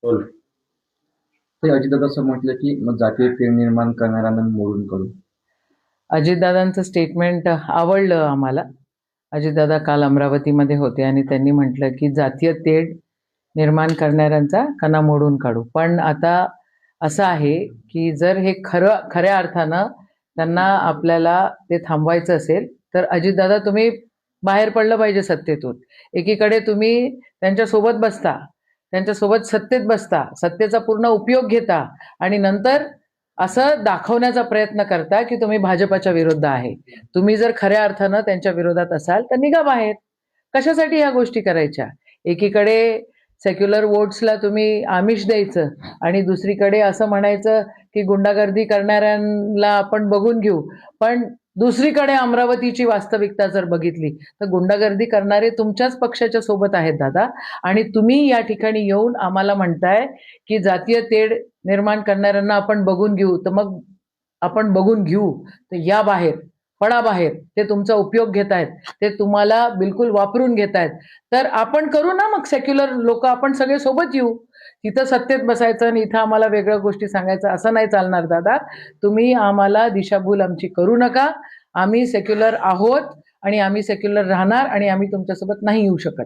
बोल. ते अजितदादा असं म्हटलं की मग जातीय तेढ निर्माण करणाऱ्यांना मोडून काढू. अजितदादांचं स्टेटमेंट आवडलं आम्हाला. अजितदादा काल अमरावतीमध्ये होते आणि त्यांनी म्हटलं की जातीय तेढ निर्माण करणाऱ्यांचा कणा मोडून काढू. पण आता असं आहे की जर हे खऱ्या अर्थानं त्यांना आपल्याला ते थांबवायचं असेल तर अजितदादा तुम्ही बाहेर पडलं पाहिजे सत्तेतून. एकीकडे तुम्ही त्यांच्यासोबत बसता, त्यांच्यासोबत सत्तेत बसता, सत्तेचा पूर्ण उपयोग घेता आणि नंतर असं दाखवण्याचा प्रयत्न करता की तुम्ही भाजपाच्या विरुद्ध आहे. तुम्ही जर खऱ्या अर्थानं त्यांच्या विरोधात असाल तर निघा बाहेर. कशासाठी ह्या गोष्टी करायच्या? एकीकडे सेक्युलर वोट्सला तुम्ही आमिष द्यायचं आणि दुसरीकडे असं म्हणायचं की गुंडागर्दी करणाऱ्यांना आपण बघून घेऊ. पण दुसरीकडे अमरावतीची वास्तविकता जर बघितली तर गुंडागर्दी करणारे तुमच्याच पक्षाच्या सोबत आहेत दादा. आणि तुम्ही या ठिकाणी येऊन आम्हाला म्हणताय की जातीय तेढ निर्माण करणाऱ्यांना आपण बघून घेऊ. तर मग आपण बघून घेऊ तर या बाहेर, पडा बाहेर. ते तुमचा उपयोग घेत आहेत, ते तुम्हाला बिलकुल वापरून घेत आहेत. तर आपण करू ना मग सेक्युलर लोक आपण सगळे सोबत येऊ. तिथं सत्तेत बसायचं आणि इथं आम्हाला वेगळ्या गोष्टी सांगायचं असं नाही चालणार दादा. तुम्ही आम्हाला दिशाभूल आमची करू नका. आम्ही सेक्युलर आहोत आणि आम्ही सेक्युलर राहणार आणि आम्ही तुमच्यासोबत नाही येऊ शकत.